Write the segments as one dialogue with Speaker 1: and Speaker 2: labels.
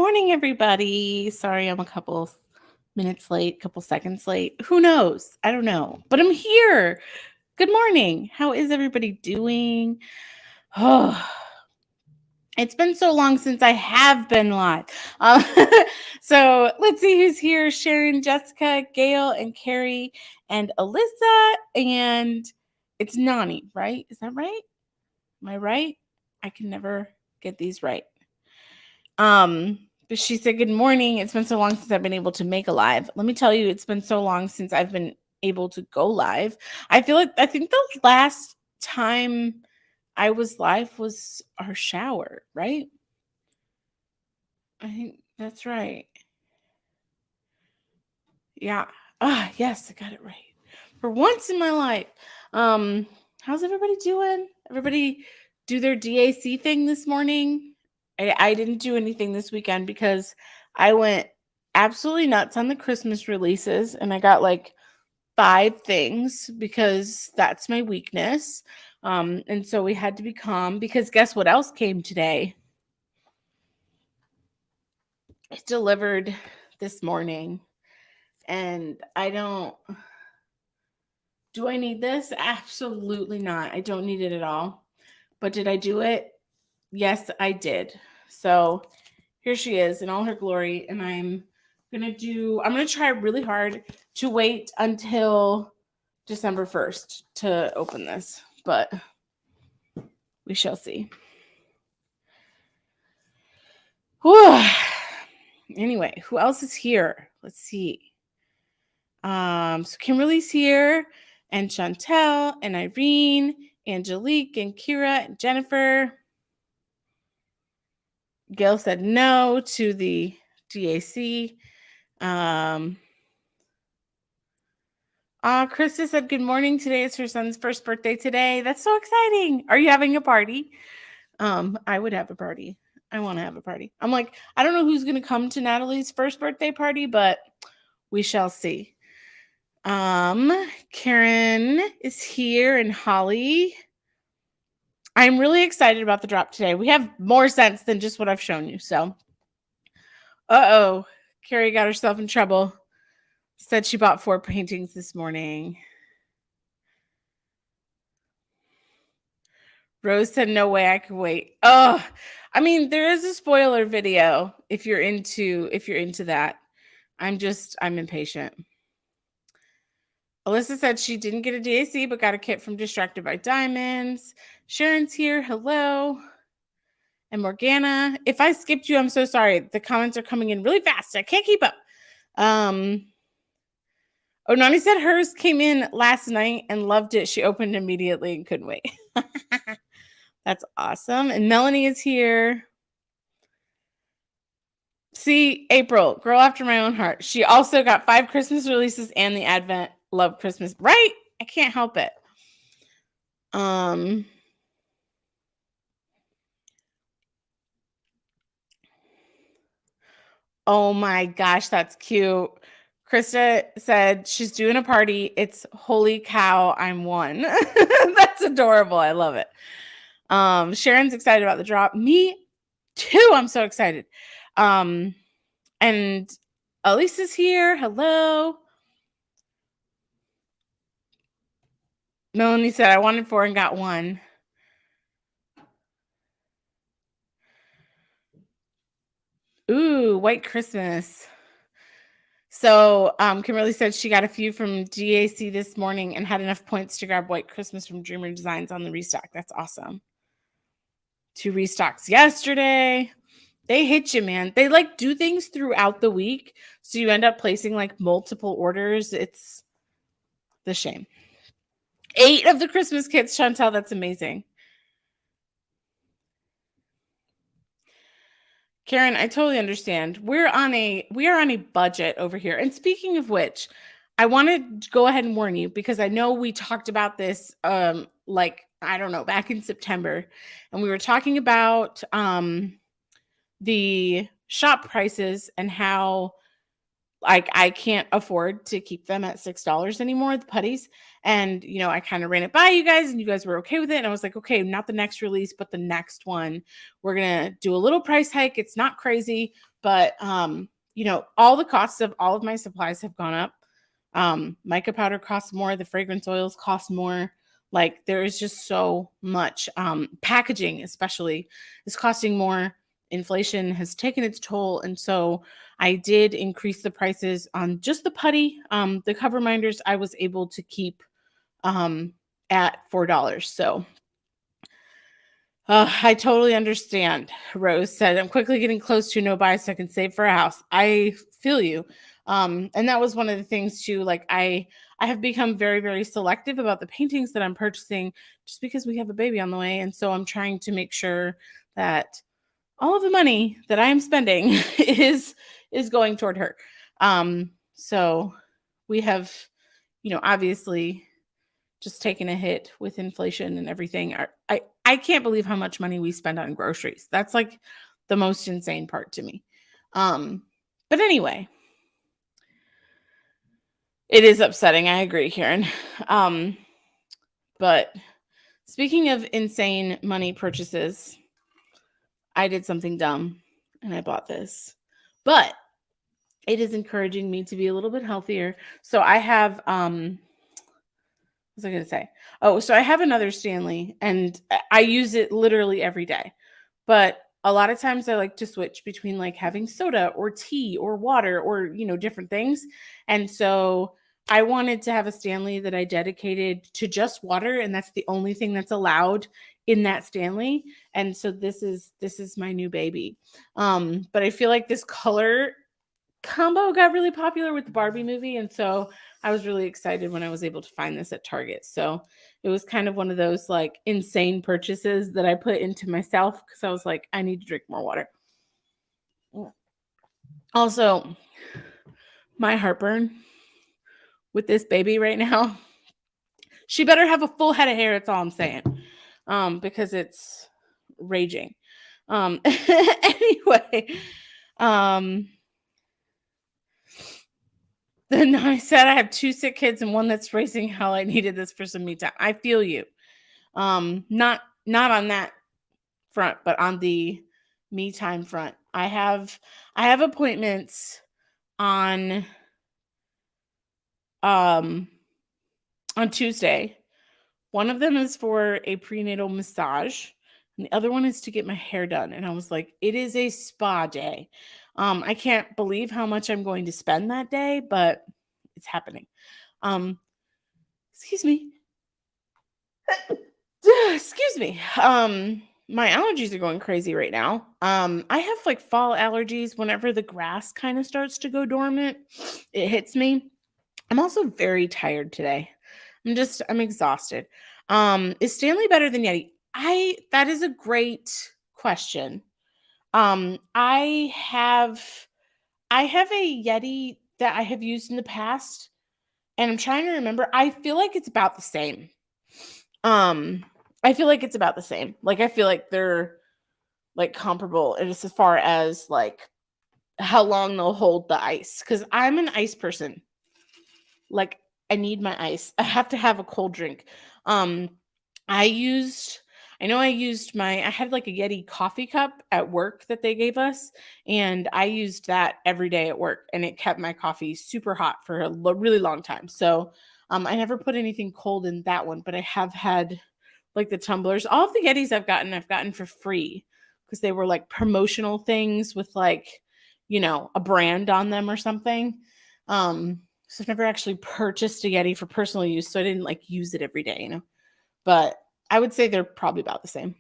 Speaker 1: Morning, everybody. Sorry, I'm a couple minutes late, couple seconds late. Who knows? I don't know, but I'm here. Good morning. How is everybody doing? Oh, it's been so long since I have been live. Um, so let's see who's here. Sharon, Jessica, Gail, and Carrie, and Alyssa, and it's Nani, right? Is that right? Am I right? I can never get these right. But she said, "Good morning. It's been so long since I've been able to make a live. Let me tell you, it's been so long since I've been able to go live. I think the last time I was live was our shower, right? I think that's right. Yeah. Ah, yes, I got it right. For once in my life. How's everybody doing? Everybody do their DAC thing this morning? I didn't do anything this weekend because I went absolutely nuts on the Christmas releases and I got like 5 things because that's my weakness. And so we had to be calm because guess what else came today? It delivered this morning and do I need this? Absolutely not. I don't need it at all. But did I do it? Yes, I did. So here she is in all her glory. And I'm going to try really hard to wait until December 1st to open this. But we shall see. Whew. Anyway, who else is here? Let's see. So Kimberly's here, and Chantel, and Irene, Angelique, and Kira, and Jennifer. Gail said no to the DAC. Krista said good morning. Today is her son's first birthday today. That's so exciting. Are you having a party? I would have a party. I want to have a party. I'm like, I don't know who's going to come to Natalie's first birthday party, but we shall see. Karen is here and Holly. I'm really excited about the drop today. We have more scents than just what I've shown you. So, Carrie got herself in trouble. Said she bought 4 paintings this morning. Rose said, no way I could wait. Oh, I mean, there is a spoiler video if you're into that. I'm impatient. Alyssa said she didn't get a DAC, but got a kit from Distracted by Diamonds. Sharon's here. Hello. And Morgana. If I skipped you, I'm so sorry. The comments are coming in really fast. I can't keep up. Nani said hers came in last night and loved it. She opened immediately and couldn't wait. That's awesome. And Melanie is here. See, April, girl after my own heart. She also got 5 Christmas releases and the Advent Love Christmas. Right? I can't help it. Oh my gosh, that's cute. Krista said she's doing a party. It's holy cow, I'm one. That's adorable. I love it. Sharon's excited about the drop. Me too. I'm so excited. And Elise is here. Hello. Melanie said I wanted 4 and got 1. Ooh, White Christmas. So Kimberly said she got a few from DAC this morning and had enough points to grab White Christmas from Dreamer Designs on the restock. That's awesome. 2 restocks yesterday. They hit you, man. They like do things throughout the week. So you end up placing like multiple orders. It's the shame. 8 of the Christmas kits, Chantel. That's amazing. Karen, I totally understand. We are on a budget over here. And speaking of which, I want to go ahead and warn you because I know we talked about this I don't know, back in September, and we were talking about the shop prices and how like I can't afford to keep them at $6 anymore, the putties. And I kind of ran it by you guys and you guys were okay with it. And I was like, okay, not the next release, but the next one. We're gonna do a little price hike. It's not crazy. But all the costs of all of my supplies have gone up. Mica powder costs more, the fragrance oils cost more. Like there is just so much. Packaging especially is costing more. Inflation has taken its toll, and so I did increase the prices on just the putty. The cover minders I was able to keep at $4. So I totally understand. Rose said, I'm quickly getting close to no buy so I can save for a house. I feel you. And that was one of the things too. Like I have become very, very selective about the paintings that I'm purchasing just because we have a baby on the way. And so I'm trying to make sure that all of the money that I am spending is going toward her. So we have, obviously just taking a hit with inflation and everything. I can't believe how much money we spend on groceries. That's like the most insane part to me. But anyway, it is upsetting. I agree, Karen. But speaking of insane money purchases, I did something dumb and I bought this. But it is encouraging me to be a little bit healthier. So I have what was I going to say? Oh, so I have another Stanley and I use it literally every day. But a lot of times I like to switch between like having soda or tea or water or, different things. And so I wanted to have a Stanley that I dedicated to just water, and that's the only thing that's allowed in that Stanley. And so this is my new baby. But I feel like this color combo got really popular with the Barbie movie, and so I was really excited when I was able to find this at Target. So it was kind of one of those like insane purchases that I put into myself because I was like, I need to drink more water. Also, my heartburn with this baby right now, she better have a full head of hair. That's all I'm saying. Because it's raging. Anyway, then I said I have 2 sick kids and one that's racing hell. I needed this for some me time. I feel you. Not on that front, but on the me time front. I have appointments on Tuesday. One of them is for a prenatal massage, and the other one is to get my hair done. And I was like, it is a spa day. I can't believe how much I'm going to spend that day, but it's happening. Excuse me. Excuse me. My allergies are going crazy right now. I have like fall allergies whenever the grass kind of starts to go dormant. It hits me. I'm also very tired today. I'm exhausted. Is Stanley better than Yeti? That is a great question. I have a Yeti that I have used in the past, and I'm trying to remember. I feel like it's about the same. I feel like it's about the same. Like I feel like they're like comparable as far as like how long they'll hold the ice, cuz I'm an ice person. Like I need my ice. I have to have a cold drink. I had like a Yeti coffee cup at work that they gave us, and I used that every day at work, and it kept my coffee super hot for a really long time. So I never put anything cold in that one, but I have had like the tumblers. All of the Yetis I've gotten for free because they were like promotional things with like, a brand on them or something. So I've never actually purchased a Yeti for personal use, so I didn't like use it every day, But I would say they're probably about the same.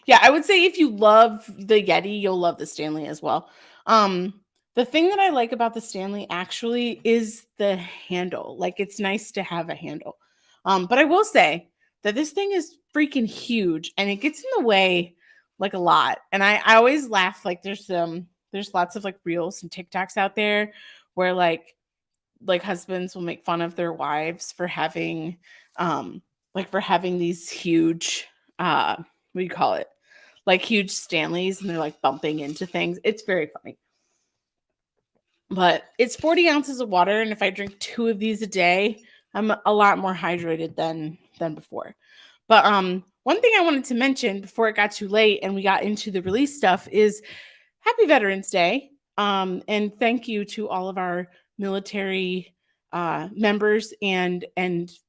Speaker 1: Yeah, I would say if you love the Yeti, you'll love the Stanley as well. The thing that I like about the Stanley actually is the handle. Like it's nice to have a handle. But I will say that this thing is freaking huge and it gets in the way like a lot. And I always laugh, like there's lots of like reels and TikToks out there where like husbands will make fun of their wives for having these huge what do you call it? Like huge Stanleys, and they're like bumping into things. It's very funny. But it's 40 ounces of water, and if I drink 2 of these a day, I'm a lot more hydrated than before. But one thing I wanted to mention before it got too late and we got into the release stuff is Happy Veterans Day. And thank you to all of our military members and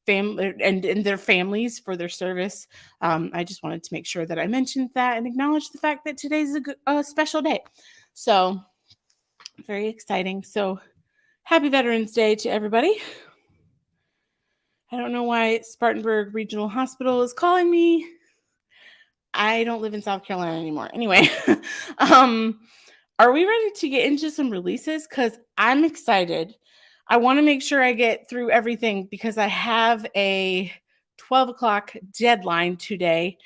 Speaker 1: their families for their service. I just wanted to make sure that I mentioned that and acknowledge the fact that today's a special day. So very exciting. So happy Veterans Day to everybody. I don't know why Spartanburg Regional Hospital is calling me. I don't live in South Carolina anymore. Anyway, are we ready to get into some releases? Because I'm excited. I want to make sure I get through everything because I have a 12 o'clock deadline today.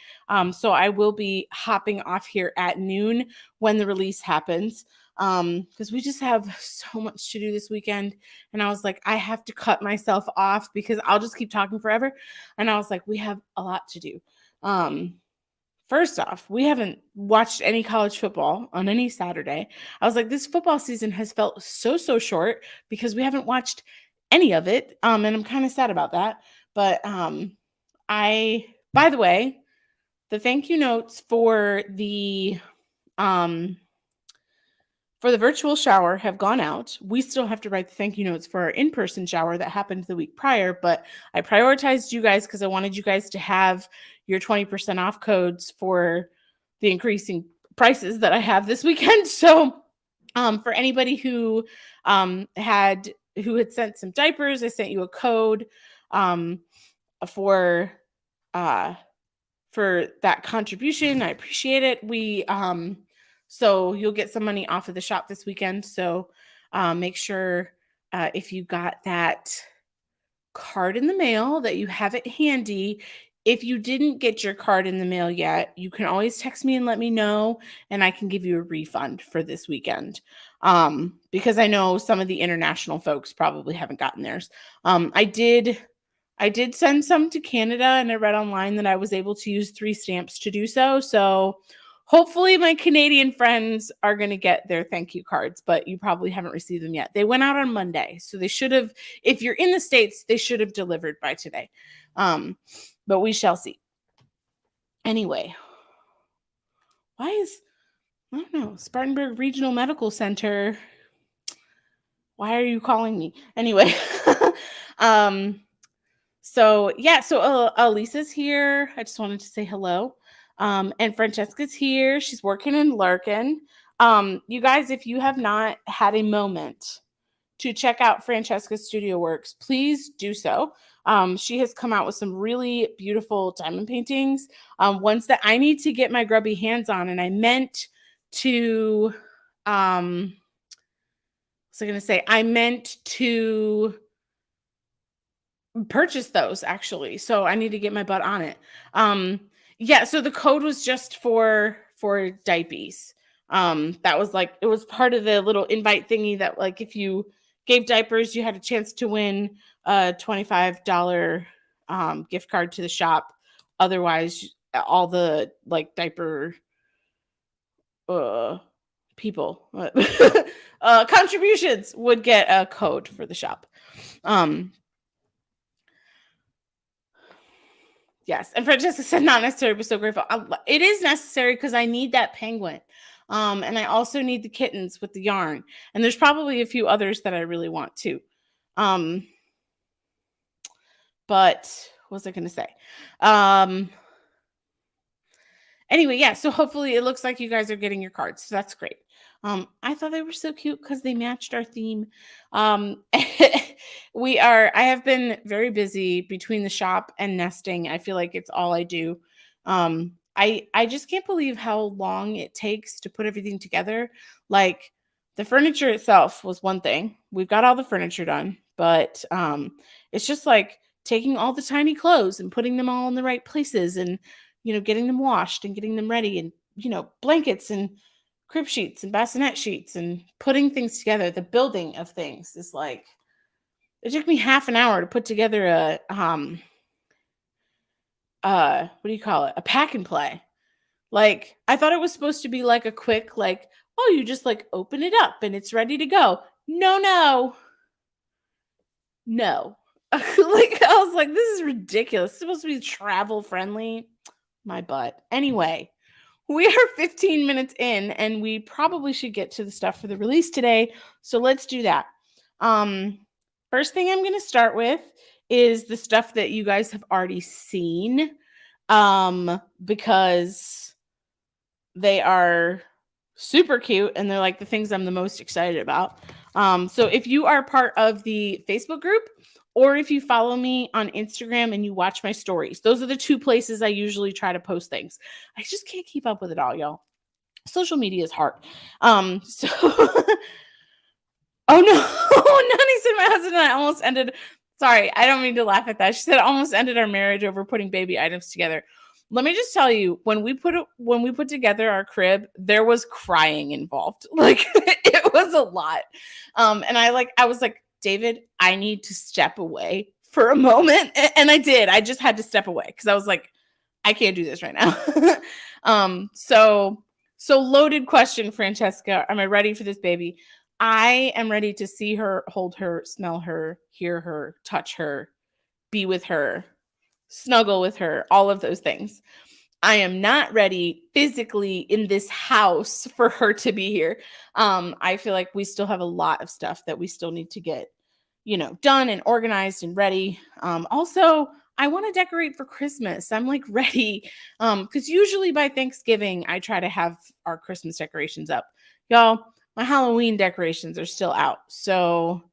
Speaker 1: So I will be hopping off here at noon when the release happens because we just have so much to do this weekend. And I was like, I have to cut myself off because I'll just keep talking forever. And I was like, we have a lot to do. First off, we haven't watched any college football on any Saturday. I was like, this football season has felt so short because we haven't watched any of it. And I'm kind of sad about that. But by the way, the thank you notes for the virtual shower have gone out. We still have to write the thank you notes for our in-person shower that happened the week prior, but I prioritized you guys because I wanted you guys to have your 20% off codes for the increasing prices that I have this weekend. So for anybody who had sent some diapers, I sent you a code for that contribution. I appreciate it. So you'll get some money off of the shop this weekend. So make sure if you got that card in the mail that you have it handy. If you didn't get your card in the mail yet, you can always text me and let me know, and I can give you a refund for this weekend. Because I know some of the international folks probably haven't gotten theirs. I did send some to Canada, and I read online that I was able to use 3 stamps to do so. So hopefully my Canadian friends are going to get their thank you cards, but you probably haven't received them yet. They went out on Monday. So they should have, if you're in the States, they should have delivered by today. But we shall see. Anyway, why is, I don't know, Spartanburg Regional Medical Center, why are you calling me? Anyway, so Elisa's here. I just wanted to say hello. And Francesca's here. She's working in Larkin. You guys, if you have not had a moment to check out Francesca's Studio Works, please do so. She has come out with some really beautiful diamond paintings, ones that I need to get my grubby hands on. And I meant to, I meant to purchase those actually. So I need to get my butt on it. So the code was just for diapers. That was like, it was part of the little invite thingy that like if you gave diapers, you had a chance to win a $25 gift card to the shop. Otherwise, all the like diaper people contributions would get a code for the shop. Yes. And Francesca said not necessary, but so grateful. It is necessary because I need that penguin. And I also need the kittens with the yarn. And there's probably a few others that I really want too. But what was I going to say? Anyway, yeah. So hopefully it looks like you guys are getting your cards. So that's great. I thought they were so cute because they matched our theme. I have been very busy between the shop and nesting. I feel like it's all I do. I just can't believe how long it takes to put everything together. Like the furniture itself was one thing. We've got all the furniture done, but it's just like taking all the tiny clothes and putting them all in the right places and, getting them washed and getting them ready and, blankets and crib sheets and bassinet sheets and putting things together. The building of things is like, it took me half an hour to put together a what do you call it? A pack and play. Like, I thought it was supposed to be like a quick, like, oh, you just like open it up and it's ready to go. No. Like, I was like, this is ridiculous. It's supposed to be travel friendly. my butt. Anyway, we are 15 minutes in and we probably should get to the stuff for the release today. So let's do that. First thing I'm going to start with is the stuff that you guys have already seen, because they are super cute and they're like the things I'm the most excited about. So if you are part of the Facebook group, or if you follow me on Instagram and you watch my stories, those are the two places I usually try to post things. I just can't keep up with it all, y'all. Social media is hard. So oh no, Nani said my husband and I almost ended. Sorry, I don't mean to laugh at that. She said almost ended our marriage over putting baby items together. Let me just tell you, when we put together our crib, there was crying involved. Like it was a lot. And I was like, David, I need to step away for a moment. And I did. I just had to step away because I was like, I can't do this right now. So loaded question, Francesca. Am I ready for this baby? I am ready to see her, hold her, smell her, hear her, touch her, be with her, snuggle with her, all of those things. I am not ready physically in this house for her to be here. I feel like we still have a lot of stuff that we still need to get, done and organized and ready. Also, I want to decorate for Christmas. I'm like ready. Because usually by Thanksgiving, I try to have our Christmas decorations up. Y'all, my Halloween decorations are still out. So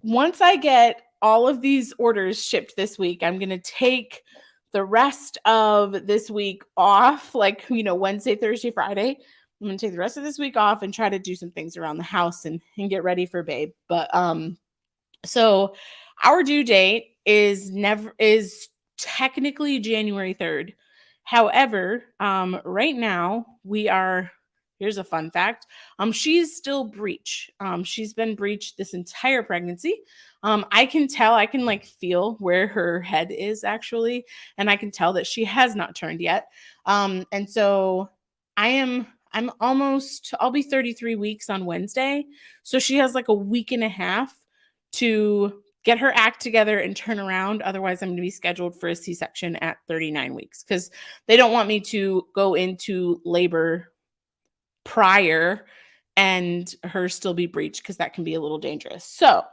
Speaker 1: once I get all of these orders shipped this week, I'm going to take the rest of this week off, like, Wednesday, Thursday, Friday. I'm going to take the rest of this week off and try to do some things around the house and get ready for babe. But, so our due date is technically January 3rd. However, right now here's a fun fact. She's still breech. She's been breech this entire pregnancy. I can feel where her head is actually, and I can tell that she has not turned yet. And so I'll be 33 weeks on Wednesday. So she has like a week and a half to get her act together and turn around. Otherwise, I'm going to be scheduled for a C-section at 39 weeks because they don't want me to go into labor prior and her still be breech because that can be a little dangerous. So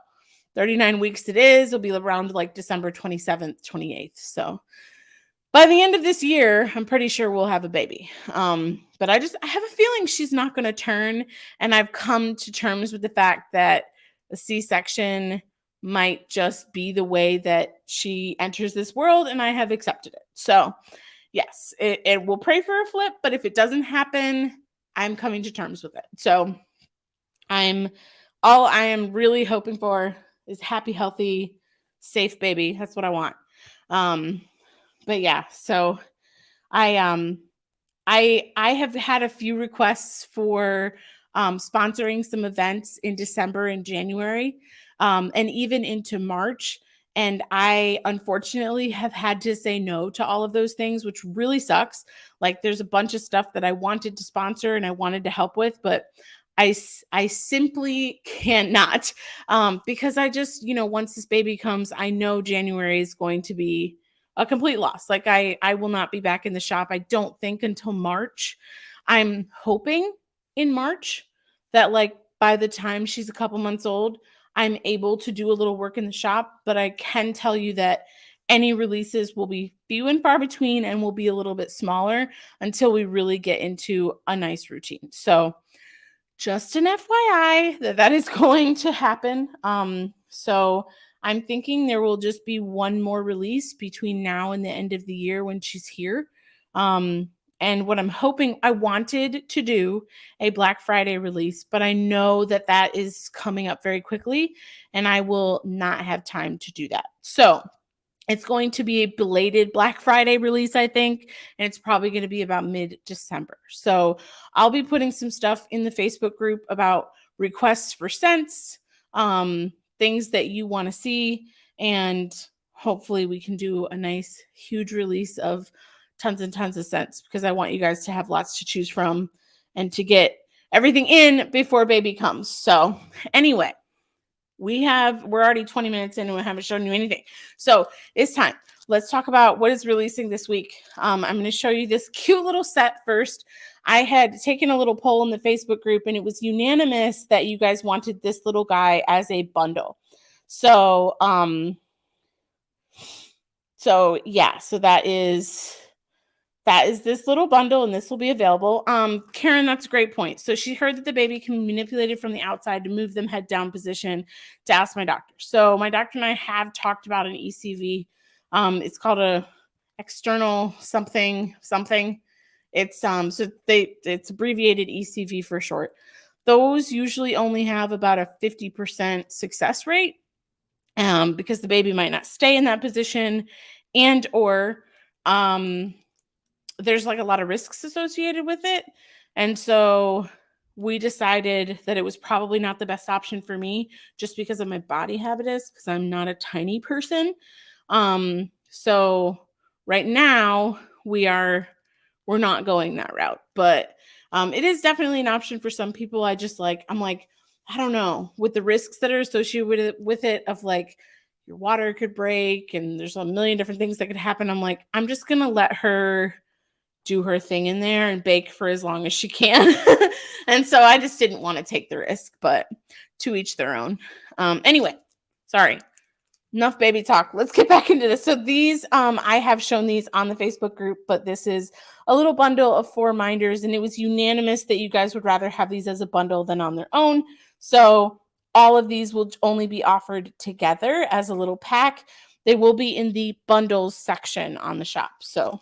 Speaker 1: 39 weeks it is. It'll be around like December 27th, 28th. So by the end of this year, I'm pretty sure we'll have a baby. But I have a feeling she's not going to turn. And I've come to terms with the fact that a C-section might just be the way that she enters this world, and I have accepted it. So yes, it will pray for a flip, but if it doesn't happen, I'm coming to terms with it. So all I am really hoping for is happy, healthy, safe baby. That's what I want. But yeah, so I have had a few requests for sponsoring some events in December and January, and even into March. And I unfortunately have had to say no to all of those things, which really sucks. Like there's a bunch of stuff that I wanted to sponsor and I wanted to help with, but I simply cannot, because I just, once this baby comes, I know January is going to be a complete loss. Like I will not be back in the shop, I don't think, until March. I'm hoping in March that like by the time she's a couple months old, I'm able to do a little work in the shop, but I can tell you that any releases will be few and far between and will be a little bit smaller until we really get into a nice routine. So just an FYI that is going to happen. So I'm thinking there will just be one more release between now and the end of the year when she's here. And what I'm hoping, I wanted to do a Black Friday release, but I know that is coming up very quickly and I will not have time to do that. So it's going to be a belated Black Friday release, I think, and it's probably going to be about mid-December. So I'll be putting some stuff in the Facebook group about requests for scents, things that you want to see, and hopefully we can do a nice, huge release of tons and tons of scents because I want you guys to have lots to choose from and to get everything in before baby comes. So anyway, we're already 20 minutes in and we haven't shown you anything. So it's time. let's talk about what is releasing this week. I'm going to show you this cute little set first. I had taken a little poll in the Facebook group, and it was unanimous that you guys wanted this little guy as a bundle. So, yeah, so that is this little bundle, and this will be available. Karen, that's a great point. So she heard that the baby can be manipulated from the outside to move them head down position to ask my doctor. So my doctor and I have talked about an ECV. It's called a external something. It's it's abbreviated ECV for short. Those usually only have about a 50% success rate, because the baby might not stay in that position, and or there's like a lot of risks associated with it. And so we decided that it was probably not the best option for me, just because of my body habitus, because I'm not a tiny person. So right now we're not going that route, but it is definitely an option for some people. I'm like, I don't know, with the risks that are associated with it, of like your water could break and there's a million different things that could happen. I'm like, I'm just going to let her do her thing in there and bake for as long as she can. And so I just didn't want to take the risk, but to each their own. Anyway, sorry. Enough baby talk. Let's get back into this. So these, I have shown these on the Facebook group, but this is a little bundle of 4 minders, and it was unanimous that you guys would rather have these as a bundle than on their own. So all of these will only be offered together as a little pack. They will be in the bundles section on the shop. So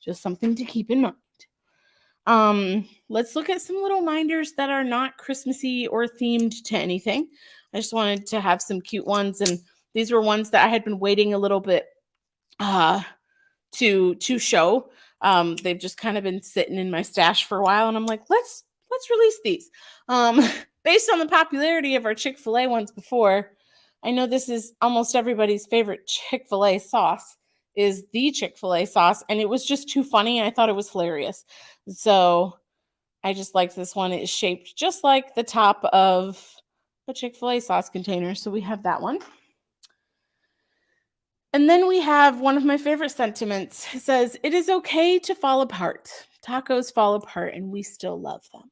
Speaker 1: just something to keep in mind. Let's look at some little minders that are not Christmassy or themed to anything. I just wanted to have some cute ones, and these were ones that I had been waiting a little bit to show. They've just kind of been sitting in my stash for a while, and I'm like, let's release these. Based on the popularity of our Chick-fil-A ones before, I know this is almost everybody's favorite Chick-fil-A sauce, is the Chick-fil-A sauce, and it was just too funny. I thought it was hilarious. So I just liked this one. It is shaped just like the top of a Chick-fil-A sauce container. So we have that one. And then we have one of my favorite sentiments. It says, "It is okay to fall apart. Tacos fall apart and we still love them."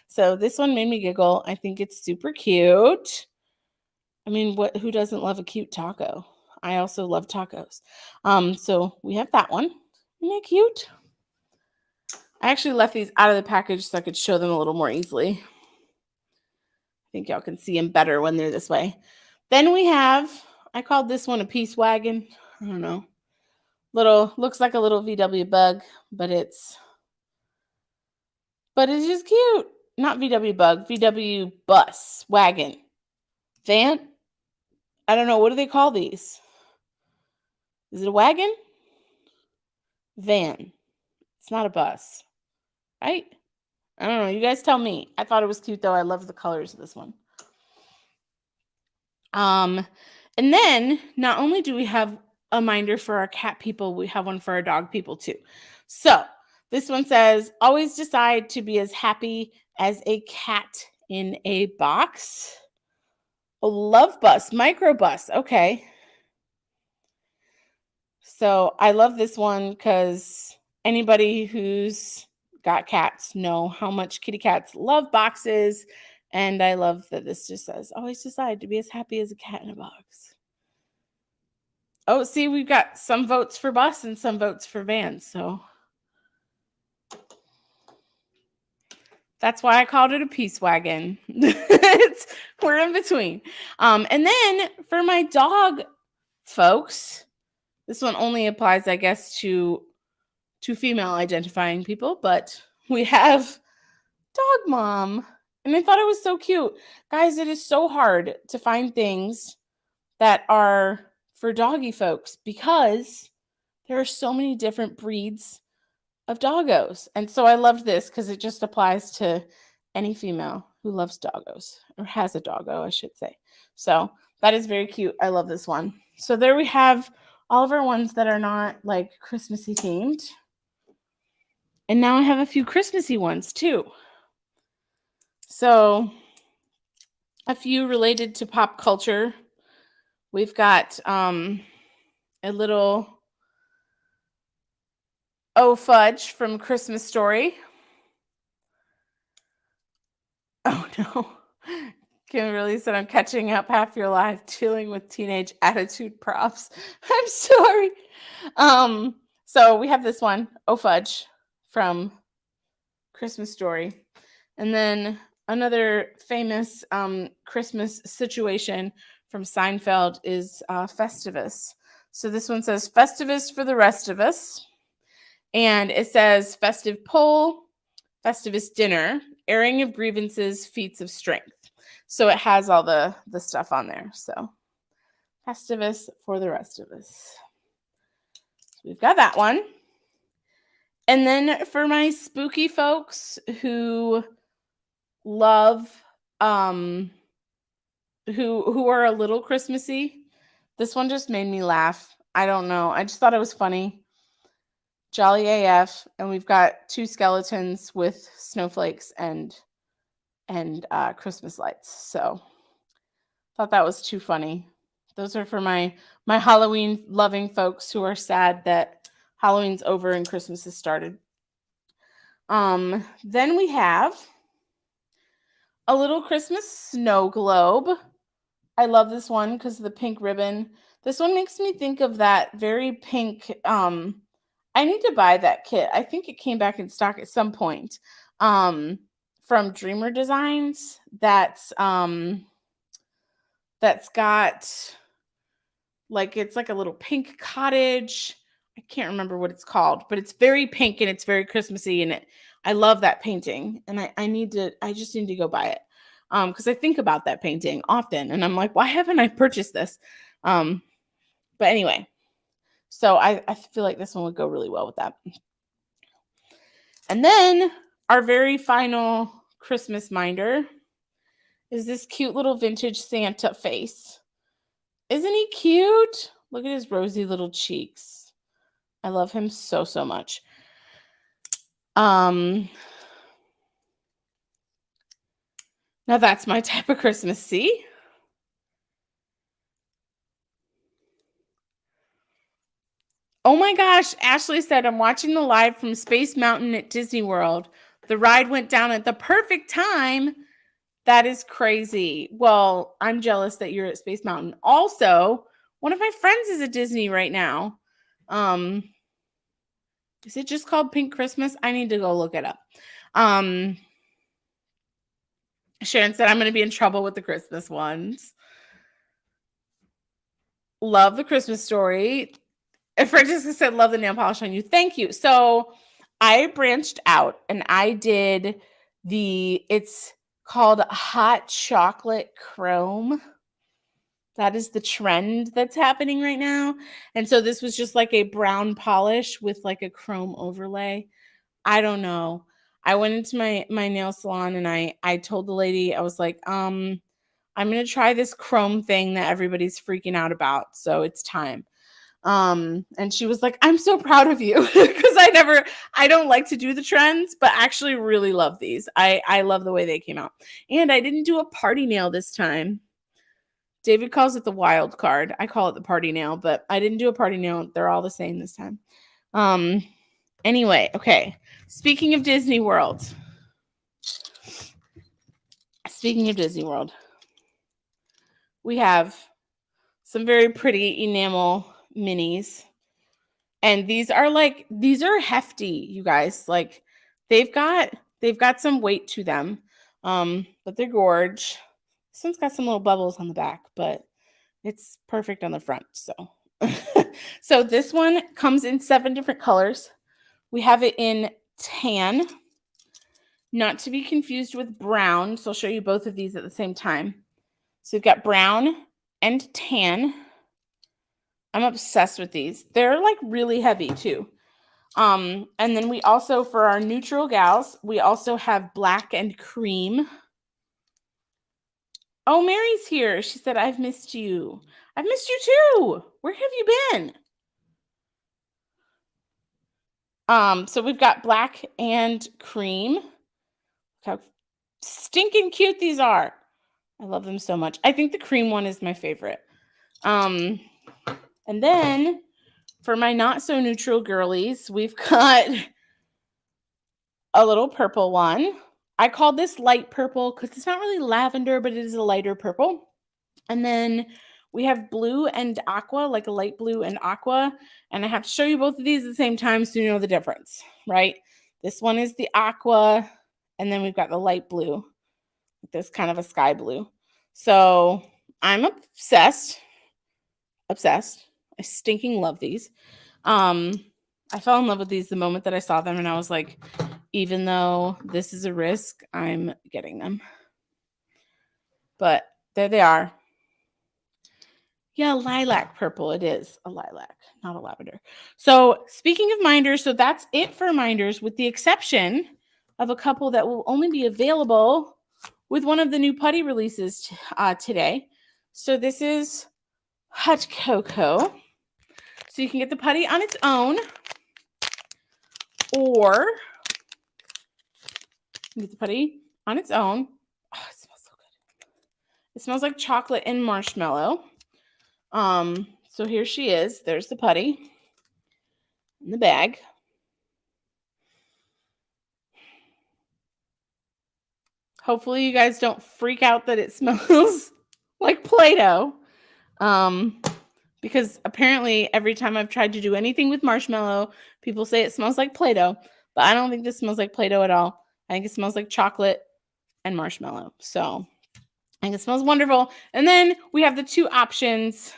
Speaker 1: So this one made me giggle. I think it's super cute. I mean, who doesn't love a cute taco? I also love tacos. So we have that one. Isn't that cute? I actually left these out of the package so I could show them a little more easily. I think y'all can see them better when they're this way. Then we have, I called this one a peace wagon. I don't know. Looks like a little VW bug, but it's just cute. Not VW bug, VW bus, wagon, van. I don't know. What do they call these? Is it a wagon? Van. It's not a bus, right? I don't know. You guys tell me. I thought it was cute, though. I love the colors of this one. And then not only do we have a minder for our cat people, we have one for our dog people too. So this one says, "Always decide to be as happy as a cat in a box." A love bus, microbus. Okay. So I love this one because anybody who's got cats know how much kitty cats love boxes. And I love that this just says, "Always decide to be as happy as a cat in a box." Oh, see, we've got some votes for bus and some votes for van. So that's why I called it a peace wagon. We're in between. And then for my dog folks, this one only applies, I guess, to female identifying people, but we have Dog Mom. And I thought it was so cute. Guys, it is so hard to find things that are for doggy folks because there are so many different breeds of doggos. And so I loved this because it just applies to any female who loves doggos, or has a doggo, I should say. So that is very cute. I love this one. So there we have all of our ones that are not like Christmassy themed. And now I have a few Christmassy ones too. So a few related to pop culture. We've got a little Oh Fudge from Christmas Story. Oh no. Kimberly said, I'm catching up half your life dealing with teenage attitude props. I'm sorry. So we have this one, Oh Fudge from Christmas Story. And then another famous Christmas situation from Seinfeld is Festivus. So this one says Festivus for the rest of us. And it says festive poll, Festivus dinner, airing of grievances, feats of strength. So it has all the stuff on there. So Festivus for the rest of us. So we've got that one. And then for my spooky folks who love who are a little Christmassy, this one just made me laugh. I don't know. I just thought it was funny. Jolly AF, and we've got two skeletons with snowflakes and Christmas lights. So thought that was too funny. Those are for my Halloween loving folks who are sad that Halloween's over and Christmas has started. Then we have a little Christmas snow globe. I love this one because of the pink ribbon. This one makes me think of that very pink. I need to buy that kit. I think it came back in stock at some point. From Dreamer Designs. That's got like, it's like a little pink cottage. I can't remember what it's called, but it's very pink and it's very Christmassy, and I love that painting, and I just need to go buy it. Because I think about that painting often, and I'm like, why haven't I purchased this? But anyway, so I feel like this one would go really well with that. And then our very final Christmas minder is this cute little vintage Santa face. Isn't he cute? Look at his rosy little cheeks. I love him so, so much. Now that's my type of Christmas, see? Oh my gosh, Ashley said, I'm watching the live from Space Mountain at Disney World. The ride went down at the perfect time. That is crazy. Well, I'm jealous that you're at Space Mountain. Also, one of my friends is at Disney right now. Is it just called Pink Christmas? I need to go look it up. Sharon said, I'm going to be in trouble with the Christmas ones. Love the Christmas Story. Francesca said, love the nail polish on you. Thank you. So I branched out and I did it's called hot chocolate chrome. That is the trend that's happening right now. And so this was just like a brown polish with like a chrome overlay. I don't know. I went into my nail salon and I told the lady, I was like, I'm going to try this chrome thing that everybody's freaking out about. So it's time. And she was like, I'm so proud of you because I don't like to do the trends, but actually really love these. I love the way they came out. And I didn't do a party nail this time. David calls it the wild card. I call it the party nail, but I didn't do a party nail. They're all the same this time. Anyway, okay. Speaking of Disney World, we have some very pretty enamel minis. And these are hefty, you guys. Like they've got some weight to them. But they're gorge. This one's got some little bubbles on the back, but it's perfect on the front. So so this one comes in 7 different colors. We have it in tan, not to be confused with brown. So I'll show you both of these at the same time. So we've got brown and tan. I'm obsessed with these. They're like really heavy too. And then we also, for our neutral gals, we also have black and cream. Oh, Mary's here. She said, I've missed you. I've missed you too. Where have you been? So we've got black and cream. Look how stinking cute these are. I love them so much. I think the cream one is my favorite. And then for my not so neutral girlies, we've got a little purple one. I call this light purple because it's not really lavender, but it is a lighter purple. And then we have blue and aqua, like a light blue and aqua. And I have to show you both of these at the same time so you know the difference, right? This one is the aqua, and then we've got the light blue, this kind of a sky blue. So I'm obsessed. I stinking love these. I fell in love with these the moment that I saw them, and I was like, even though this is a risk, I'm getting them. But there they are. Yeah, lilac purple. It is a lilac, not a lavender. So speaking of minders, so that's it for minders, with the exception of a couple that will only be available with one of the new putty releases today. So this is Hot Cocoa. So you can get the putty on its own, or you get the putty on its own. Oh, it smells so good. It smells like chocolate and marshmallow. So here she is. There's the putty in the bag. Hopefully you guys don't freak out that it smells like Play-Doh. Because apparently every time I've tried to do anything with marshmallow, people say it smells like Play-Doh. But I don't think this smells like Play-Doh at all. I think it smells like chocolate and marshmallow. So I think it smells wonderful. And then we have the two options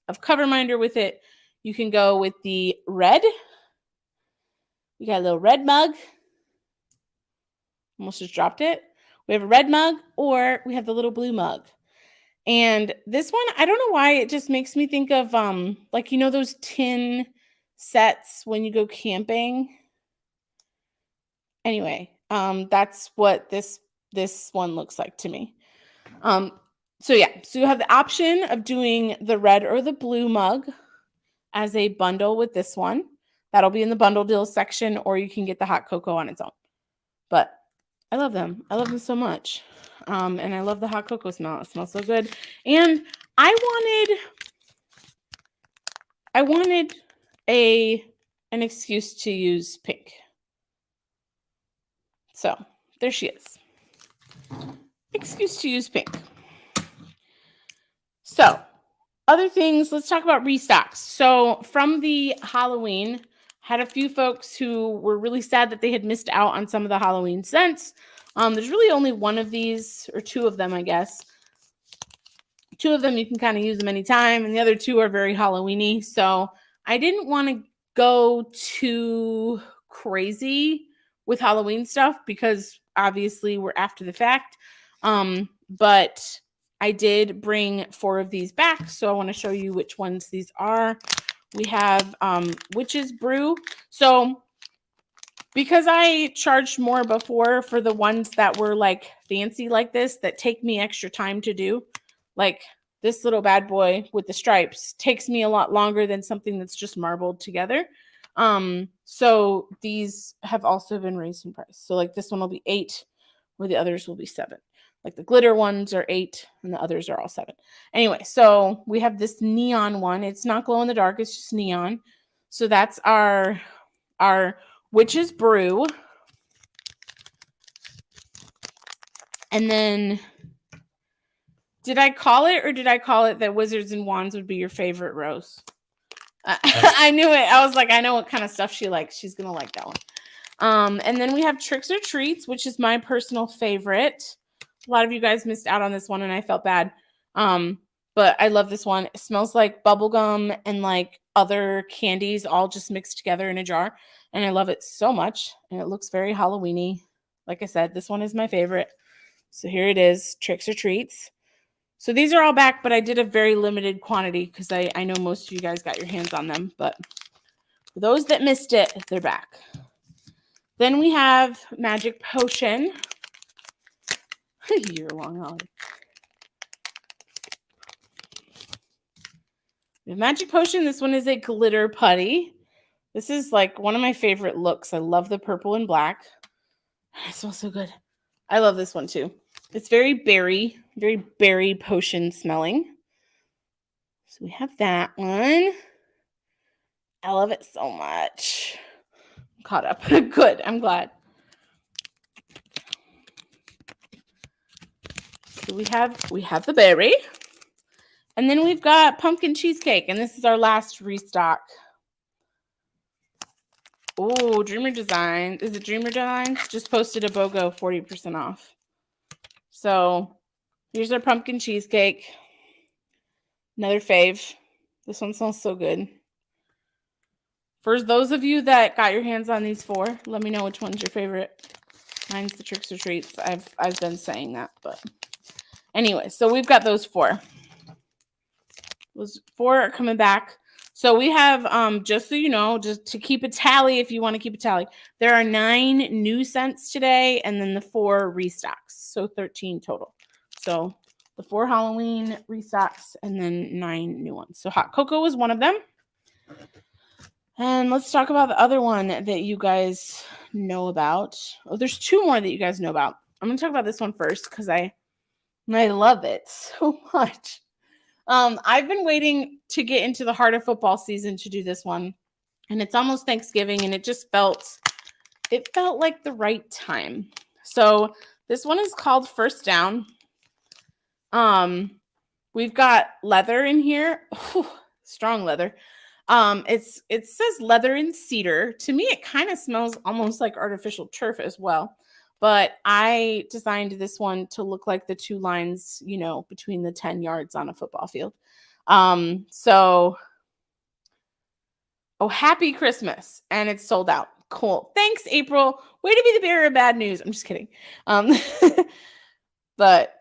Speaker 1: of cover minder with it. You can go with the red. We got a little red mug. Almost just dropped it. We have a red mug, or we have the little blue mug. And this one, I don't know why, it just makes me think of like, you know, those tin sets when you go camping. Anyway, that's what this one looks like to me. So yeah, so you have the option of doing the red or the blue mug as a bundle with this one. That'll be in the bundle deals section, or you can get the hot cocoa on its own. But I love them. I love them so much. And I love the hot cocoa smell. It smells so good. And I wanted an excuse to use pink. So there she is. Excuse to use pink. So other things, let's talk about restocks. So from the Halloween, had a few folks who were really sad that they had missed out on some of the Halloween scents. There's really only one of these, or two of them, I guess. Two of them, you can kind of use them anytime, and the other two are very Halloween-y. So I didn't want to go too crazy with Halloween stuff because obviously we're after the fact. But I did bring 4 of these back, so I want to show you which ones these are. We have Witch's Brew. So because I charged more before for the ones that were like fancy like this, that take me extra time to do, like this little bad boy with the stripes takes me a lot longer than something that's just marbled together. So these have also been raised in price. So like this one will be 8, where the others will be 7. Like the glitter ones are 8 and the others are all 7. Anyway, so we have this neon one. It's not glow in the dark, it's just neon. So that's our Witch's Brew. And then did I call it that Wizards and Wands would be your favorite, Rose? I knew it. I was like, I know what kind of stuff she likes. She's going to like that one. And then we have Tricks or Treats, which is my personal favorite. A lot of you guys missed out on this one, and I felt bad. But I love this one. It smells like bubblegum and like other candies all just mixed together in a jar. And I love it so much. And it looks very Halloween-y. Like I said, this one is my favorite. So here it is, Tricks or Treats. So these are all back, but I did a very limited quantity because I know most of you guys got your hands on them. But for those that missed it, they're back. Then we have Magic Potion. Year-long holiday. We have Magic Potion. This one is a glitter putty. This is like one of my favorite looks. I love the purple and black. It smells so good. I love this one too. It's very berry potion smelling. So we have that one. I love it so much. I'm caught up. Good. I'm glad. So we have the berry. And then we've got pumpkin cheesecake. And this is our last restock. Oh, Dreamer Designs. Is it Dreamer Designs? Just posted a BOGO 40% off. So here's our pumpkin cheesecake. Another fave. This one smells so good. For those of you that got your hands on these 4, let me know which one's your favorite. Mine's the Tricks or Treats. I've been saying that, but anyway, so we've got those 4. Those 4 are coming back. So we have, just so you know, just to keep a tally, if you want to keep a tally, there are 9 new scents today, and then the 4 restocks. So 13 total. So the 4 Halloween restocks, and then 9 new ones. So hot cocoa was one of them. And let's talk about the other one that you guys know about. Oh, there's 2 more that you guys know about. I'm going to talk about this one first because I love it so much. I've been waiting to get into the heart of football season to do this one. And it's almost Thanksgiving, and it felt like the right time. So this one is called First Down. We've got leather in here. Whew, strong leather. It says leather and cedar. To me, it kind of smells almost like artificial turf as well. But I designed this one to look like the 2 lines, between the 10 yards on a football field. Happy Christmas. And it's sold out. Cool. Thanks, April. Way to be the bearer of bad news. I'm just kidding. But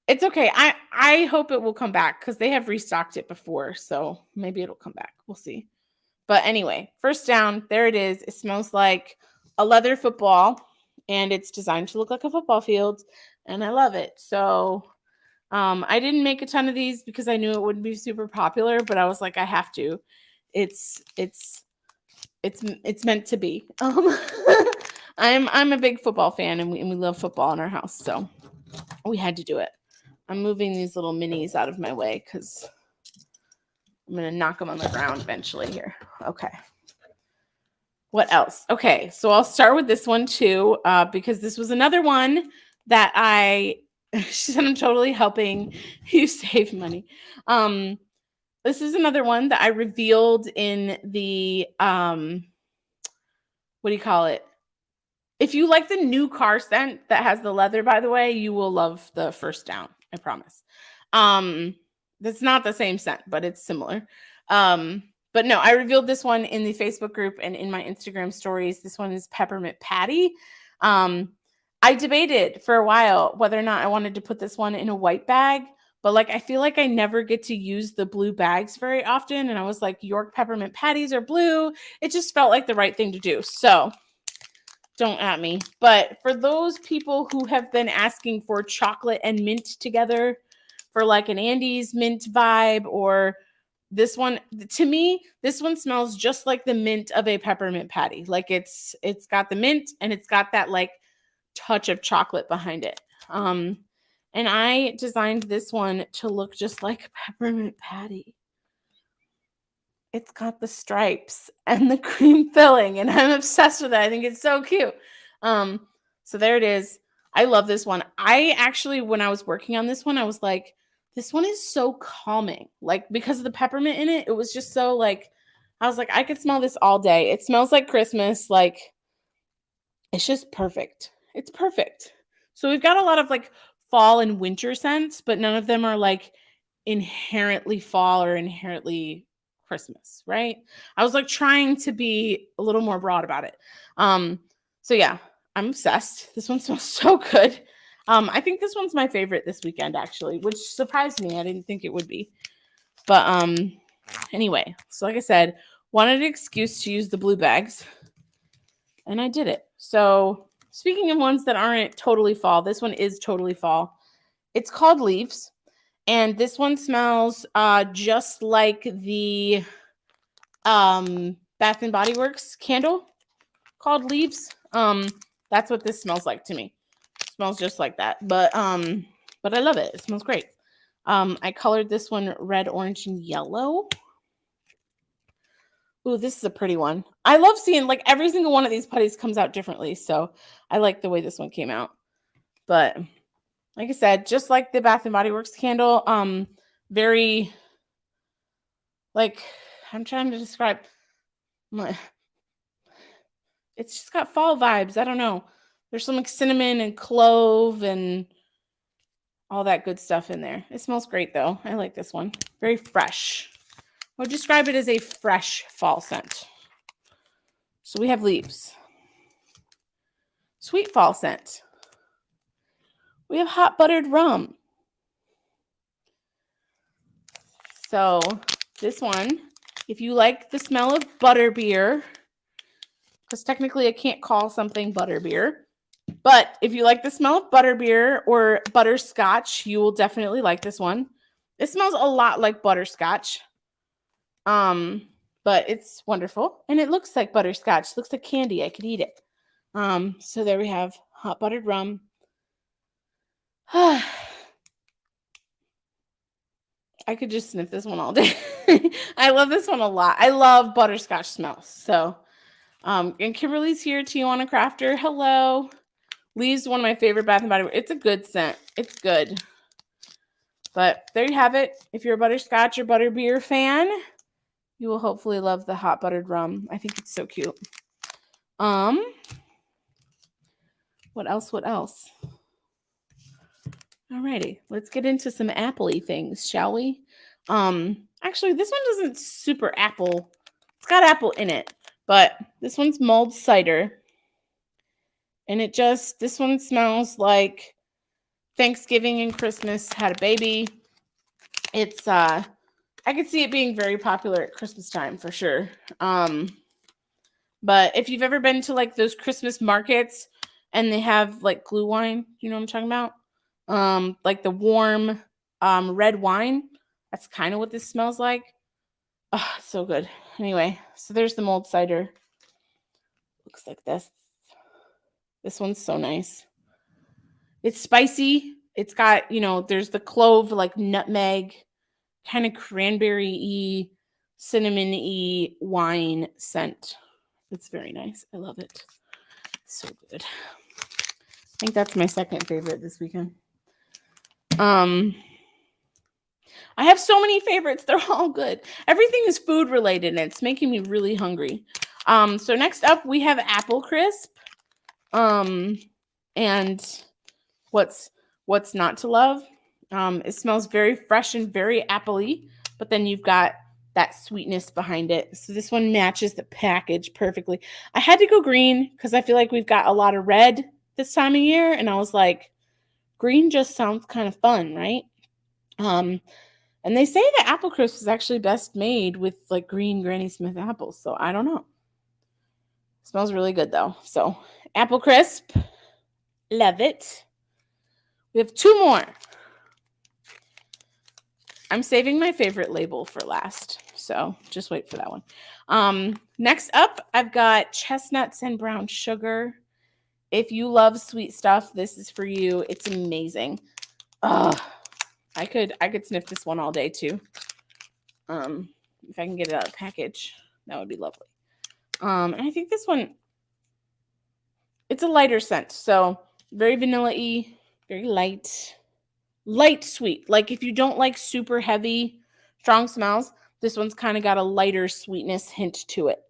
Speaker 1: it's okay. I hope it will come back because they have restocked it before. So maybe it'll come back. We'll see. But anyway, First Down. There it is. It smells like a leather football. And it's designed to look like a football field. And I love it. So I didn't make a ton of these because I knew it wouldn't be super popular. But I was like, I have to. It's meant to be. I'm a big football fan, and we love football in our house. So we had to do it. I'm moving these little minis out of my way because I'm going to knock them on the ground eventually here. Okay. What else? Okay, so I'll start with this one too, because this was another one that she said I'm totally helping you save money. This is another one that I revealed in the, what do you call it? If you like the new car scent that has the leather, by the way, you will love the First Down. I promise. That's not the same scent, but it's similar. But no, I revealed this one in the Facebook group and in my Instagram stories. This one is Peppermint Patty. I debated for a while whether or not I wanted to put this one in a white bag, but I feel like I never get to use the blue bags very often. And I was like, York Peppermint Patties are blue. It just felt like the right thing to do. So don't at me. But for those people who have been asking for chocolate and mint together for an Andy's mint vibe, or this one, to me, this one smells just like the mint of a peppermint patty. It's got the mint and it's got that touch of chocolate behind it. And I designed this one to look just like a peppermint patty. It's got the stripes and the cream filling, and I'm obsessed with it. I think it's so cute. So there it is. I love this one. I actually, when I was working on this one, I was like, this one is so calming. Because of the peppermint in it, it was just so I was like, I could smell this all day. It smells like Christmas. It's just perfect. It's perfect. So we've got a lot of fall and winter scents, but none of them are inherently fall or inherently Christmas, right? I was trying to be a little more broad about it. So yeah, I'm obsessed. This one smells so good. I think this one's my favorite this weekend, actually, which surprised me. I didn't think it would be. But anyway, so like I said, wanted an excuse to use the blue bags, and I did it. So speaking of ones that aren't totally fall, this one is totally fall. It's called Leaves. And this one smells just like the Bath and Body Works candle called Leaves. That's what this smells like to me. It smells just like that. But I love it. It smells great. I colored this one red, orange, and yellow. Ooh, this is a pretty one. I love seeing like every single one of these putties comes out differently. So I like the way this one came out. But like I said, just like the Bath and Body Works candle, very like I'm trying to describe my it's just got fall vibes. I don't know. There's some like cinnamon and clove and all that good stuff in there. It smells great though. I like this one. Very fresh. I would describe it as a fresh fall scent. So we have leaves. Sweet fall scent. We have hot buttered rum. So this one, if you like the smell of butterbeer, because technically I can't call something butterbeer, but if you like the smell of butterbeer or butterscotch, you will definitely like this one. It smells a lot like butterscotch, but it's wonderful, and it looks like butterscotch. It looks like candy. I could eat it. So there we have hot buttered rum. I could just sniff this one all day. I love this one a lot. I love butterscotch smells. So, and Kimberly's here, Tijuana Crafter. Hello. Leaves one of my favorite Bath and Body Works. It's a good scent. It's good. But there you have it. If you're a butterscotch or butterbeer fan, you will hopefully love the hot buttered rum. I think it's so cute. What else? What else? Alrighty, let's get into some apple-y things, shall we? Actually, this one doesn't super apple. It's got apple in it, but this one's mulled cider. And this one smells like Thanksgiving and Christmas had a baby. It's, I could see it being very popular at Christmas time for sure. But if you've ever been to like those Christmas markets and they have like glue wine, you know what I'm talking about? Like the warm red wine. That's kind of what this smells like. Oh, so good. Anyway, so there's the mulled cider. Looks like this. This one's so nice. It's spicy. It's got, there's the clove, like nutmeg, kind of cranberry-y, cinnamon-y wine scent. It's very nice. I love it. So good. I think that's my second favorite this weekend. I have so many favorites. They're all good. Everything is food related and it's making me really hungry. So next up we have apple crisp. And what's not to love? It smells very fresh and very apple-y, but then you've got that sweetness behind it. So this one matches the package perfectly. I had to go green because I feel like we've got a lot of red this time of year. And I was like, green just sounds kind of fun, right? And they say that apple crisp is actually best made with like green Granny Smith apples. So I don't know. Smells really good though. So apple crisp, love it. We have two more. I'm saving my favorite label for last. So just wait for that one. Next up, I've got chestnuts and brown sugar. If you love sweet stuff, this is for you. It's amazing. I could sniff this one all day too. If I can get it out of the package, that would be lovely. And I think this one, it's a lighter scent. So very vanilla-y, very light sweet. Like if you don't like super heavy, strong smells, this one's kind of got a lighter sweetness hint to it.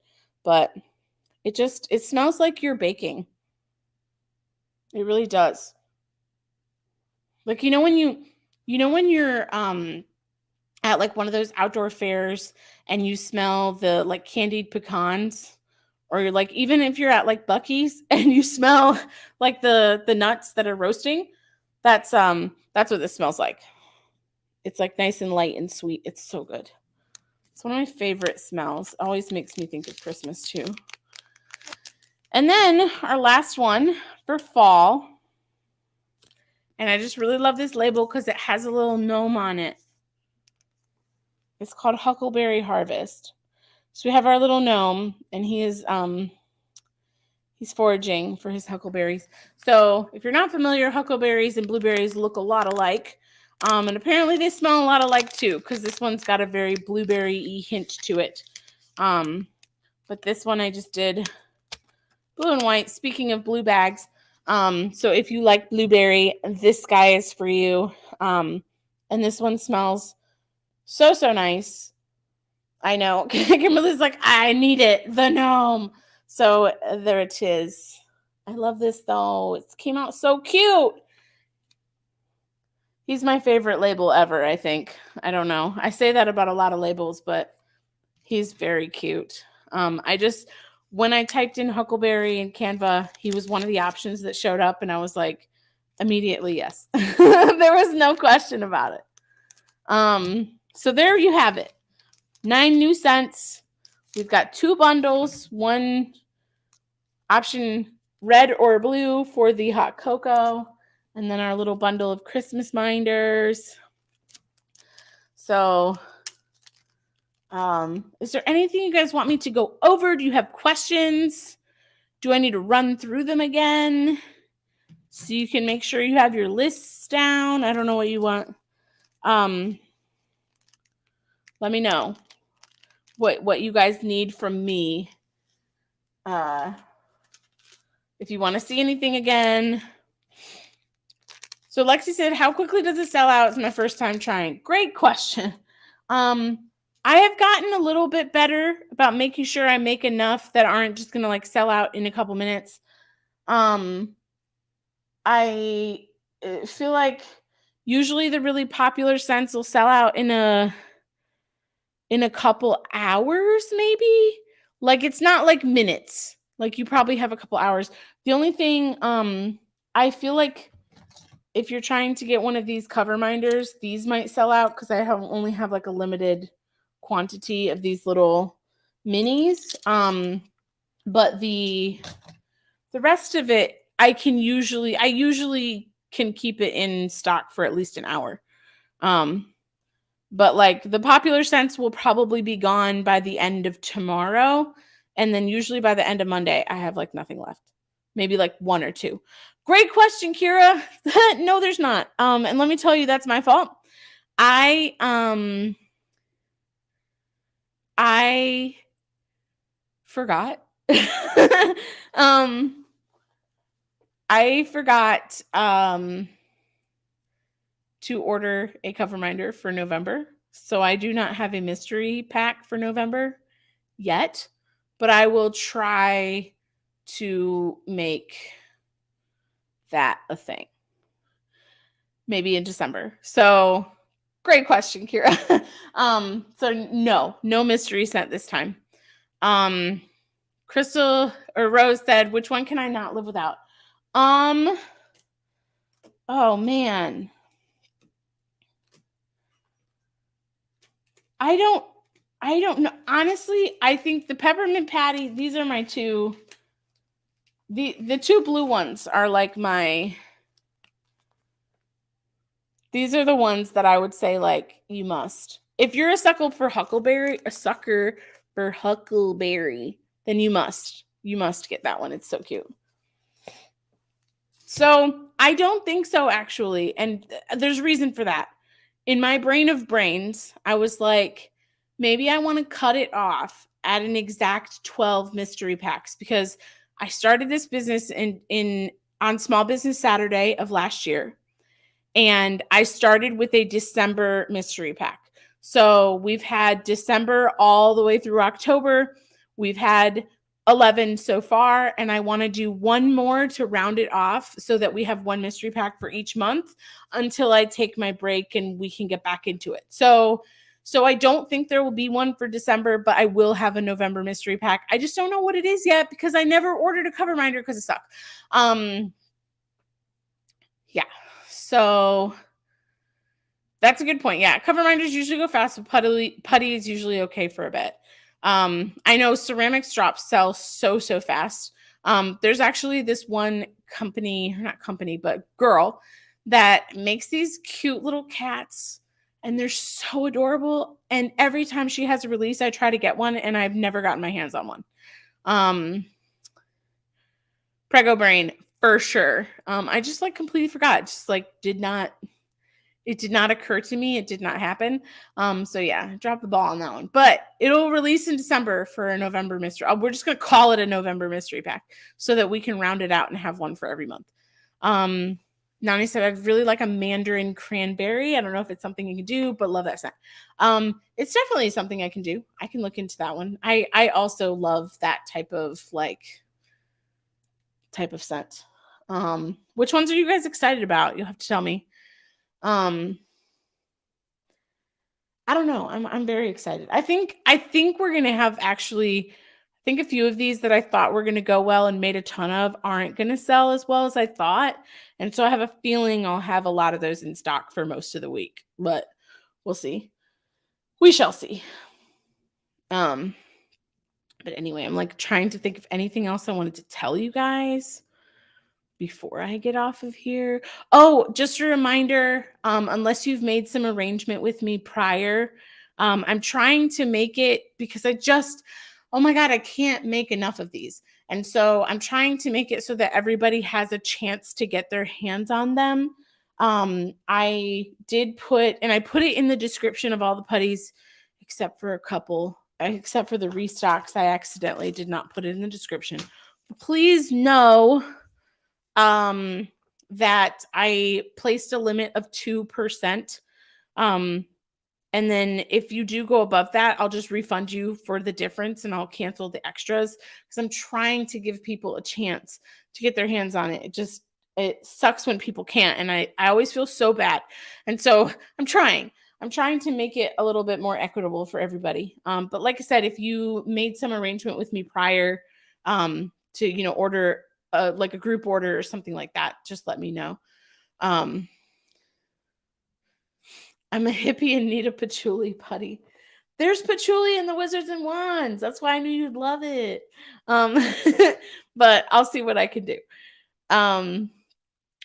Speaker 1: But it smells like you're baking. It really does. Like, when you're at like one of those outdoor fairs and you smell the like candied pecans, or you're like, even if you're at like Buc-ee's and you smell like the nuts that are roasting, that's what this smells like. It's like nice and light and sweet. It's so good. It's one of my favorite smells. Always makes me think of Christmas too. And then our last one for fall. And I just really love this label because it has a little gnome on it. It's called Huckleberry Harvest. So we have our little gnome, and he's foraging for his huckleberries. So if you're not familiar, huckleberries and blueberries look a lot alike. And apparently they smell a lot alike too, because this one's got a very blueberry-y hint to it. But this one I just did blue and white. Speaking of blue bags, so if you like blueberry, this guy is for you. And this one smells so nice. I know. Kimberly's like, I need it. The gnome. So there it is. I love this though. It came out so cute. He's my favorite label ever, I think. I don't know. I say that about a lot of labels, but he's very cute. When I typed in Huckleberry in Canva, he was one of the options that showed up, and I was like, immediately yes. There was no question about it. So there you have it. 9 new scents. We've got 2 bundles, one option red or blue for the hot cocoa, and then our little bundle of Christmas minders. So is there anything you guys want me to go over? Do you have questions? Do I need to run through them again so you can make sure you have your lists down? I don't know what you want. Let me know what you guys need from me. If you want to see anything again. So Lexi said, how quickly does it sell out? It's my first time trying. Great question. I have gotten a little bit better about making sure I make enough that aren't just going to like sell out in a couple minutes. I feel like usually the really popular scents will sell out in a couple hours, maybe. Like it's not like minutes. Like you probably have a couple hours. The only thing I feel like if you're trying to get one of these cover minders, these might sell out because I only have like a limited quantity of these little minis. But the rest of it, I usually can keep it in stock for at least an hour. But like the popular scents will probably be gone by the end of tomorrow. And then usually by the end of Monday, I have like nothing left. Maybe like 1 or 2. Great question, Kira. No, there's not. And let me tell you, that's my fault. I forgot. I forgot to order a cover minder for November. So I do not have a mystery pack for November yet, but I will try to make that a thing. Maybe in December. So great question, Kira. So no mystery scent this time. Crystal or Rose said, which one can I not live without? Oh man. I don't know. Honestly, I think the peppermint patty, these are my 2. The 2 blue ones are like these are the ones that I would say like you must. If you're a sucker for Huckleberry, then you must get that one. It's so cute. So I don't think so, actually. And there's a reason for that. In my brain of brains, I was like, maybe I want to cut it off at an exact 12 mystery packs because I started this business on Small Business Saturday of last year. And I started with a December mystery pack. So we've had December all the way through October. We've had 11 so far, and I want to do 1 more to round it off so that we have 1 mystery pack for each month until I take my break and we can get back into it. So I don't think there will be one for December, but I will have a November mystery pack. I just don't know what it is yet because I never ordered a cover minder because it sucked. Yeah. So that's a good point. Yeah. Cover minders usually go fast, but putty is usually okay for a bit. I know ceramics drops sell so fast. There's actually this one girl that makes these cute little cats and they're so adorable. And every time she has a release, I try to get one and I've never gotten my hands on one. Prego Brain, for sure. I just like completely forgot. Just like did not It did not occur to me. It did not happen. So yeah, drop the ball on that one. But it'll release in December for a November mystery. We're just gonna call it a November mystery pack so that we can round it out and have one for every month. Nani said I'd really like a mandarin cranberry. I don't know if it's something you can do, but love that scent. It's definitely something I can do. I can look into that one. I also love that type of scent. Which ones are you guys excited about? You'll have to tell me. I don't know. I'm very excited. I think we're gonna have actually. I think a few of these that I thought were gonna go well and made a ton of aren't gonna sell as well as I thought, and so I have a feeling I'll have a lot of those in stock for most of the week. But we'll see. We shall see. But anyway, I'm like trying to think of anything else I wanted to tell you guys before I get off of here. Oh, just a reminder, unless you've made some arrangement with me prior, I'm trying to make it because oh my God, I can't make enough of these. And so I'm trying to make it so that everybody has a chance to get their hands on them. I put it in the description of all the putties, except for a couple, except for the restocks. I accidentally did not put it in the description. Please know that I placed a limit of 2%. And then if you do go above that, I'll just refund you for the difference and I'll cancel the extras because I'm trying to give people a chance to get their hands on it. It sucks when people can't. And I always feel so bad. And so I'm trying to make it a little bit more equitable for everybody. But like I said, if you made some arrangement with me prior to, order like a group order or something like that, just let me know. I'm a hippie and need a patchouli putty. There's patchouli in the Wizards and Wands. That's why I knew you'd love it. But I'll see what I can do. I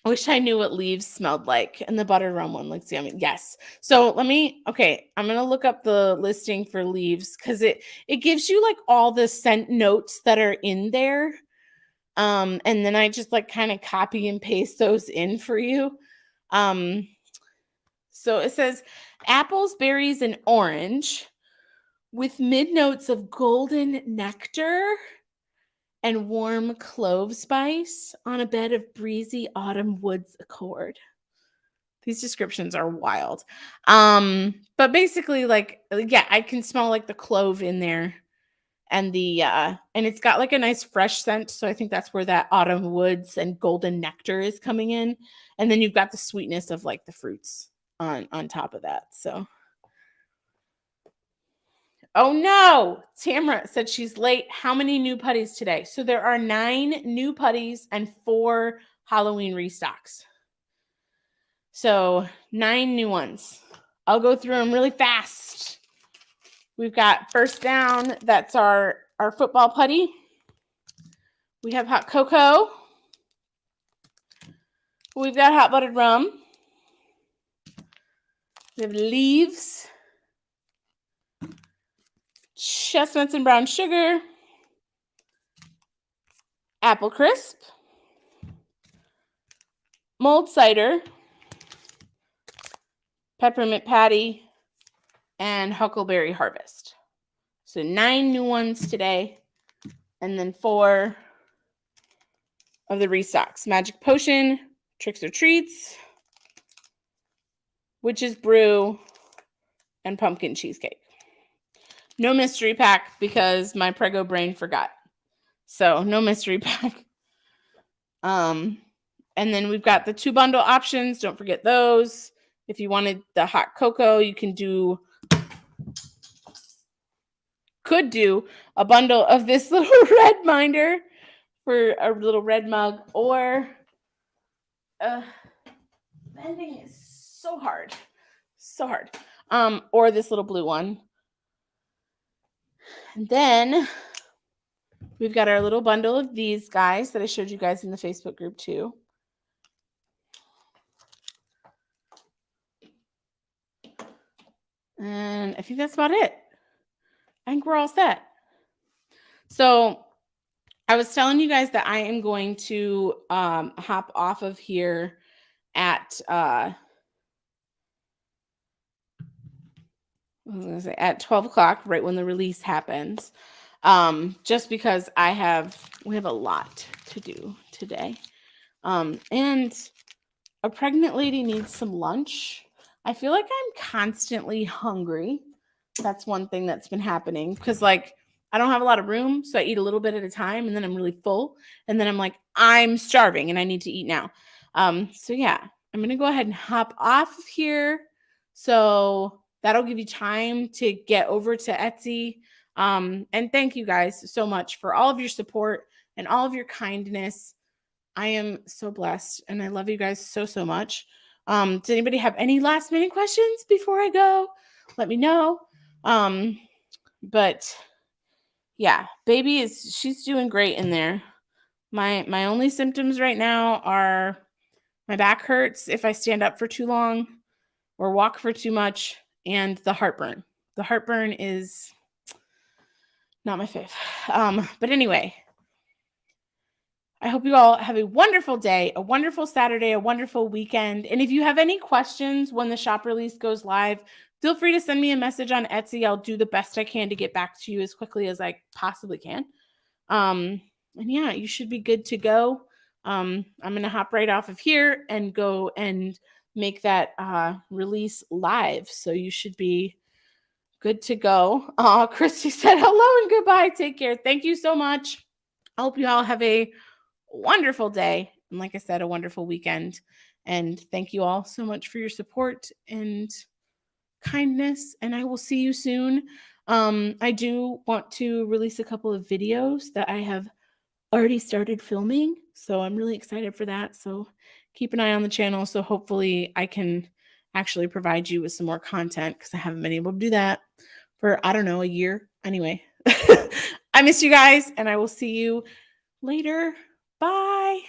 Speaker 1: wish I knew what leaves smelled like. And the buttered rum one looks yummy. Yes. So I'm going to look up the listing for leaves because it gives you like all the scent notes that are in there. And then I just like kind of copy and paste those in for you. So it says apples, berries, and orange with mid notes of golden nectar and warm clove spice on a bed of breezy autumn woods accord. These descriptions are wild. But basically I can smell like the clove in there. And and it's got like a nice fresh scent. So I think that's where that autumn woods and golden nectar is coming in. And then you've got the sweetness of like the fruits on top of that. So, oh no, Tamara said she's late. How many new putties today? So there are 9 new putties and 4 Halloween restocks. So 9 new ones. I'll go through them really fast. We've got first down. That's our football putty. We have hot cocoa. We've got hot buttered rum. We have leaves, chestnuts and brown sugar, apple crisp, mulled cider, peppermint patty, and huckleberry harvest. So 9 new ones today, and then 4 of the restocks. Magic potion, tricks or treats, witch's brew, and pumpkin cheesecake. No mystery pack because my prego brain forgot. So no mystery pack. And then we've got the 2 bundle options. Don't forget those. If you wanted the hot cocoa, you could do a bundle of this little red binder for a little red mug, or bending is so hard. Or this little blue one. And then we've got our little bundle of these guys that I showed you guys in the Facebook group too. And I think that's about it. I think we're all set. So I was telling you guys that I am going to hop off of here at I was gonna say at 12 o'clock, right when the release happens. Just because we have a lot to do today. And a pregnant lady needs some lunch. I feel like I'm constantly hungry. That's one thing that's been happening because, like, I don't have a lot of room, so I eat a little bit at a time, and then I'm really full, and then I'm like, I'm starving, and I need to eat now. So yeah, I'm gonna go ahead and hop off of here. So that'll give you time to get over to Etsy. And thank you guys so much for all of your support and all of your kindness. I am so blessed and I love you guys so, so much. Does anybody have any last minute questions before I go? Let me know. But yeah, she's doing great in there. My only symptoms right now are my back hurts if I stand up for too long or walk for too much, and the heartburn. The heartburn is not my fave. But anyway, I hope you all have a wonderful day, a wonderful Saturday, a wonderful weekend. And if you have any questions when the shop release goes live, feel free to send me a message on Etsy. I'll do the best I can to get back to you as quickly as I possibly can. And yeah, you should be good to go. I'm going to hop right off of here and go and make that release live. So you should be good to go. Christy said hello and goodbye. Take care. Thank you so much. I hope you all have a wonderful day. And like I said, a wonderful weekend. And thank you all so much for your support and kindness. And I will see you soon. I do want to release a couple of videos that I have already started filming. So I'm really excited for that. So keep an eye on the channel. So hopefully I can actually provide you with some more content because I haven't been able to do that for, I don't know, a year. Anyway, I miss you guys and I will see you later. Bye.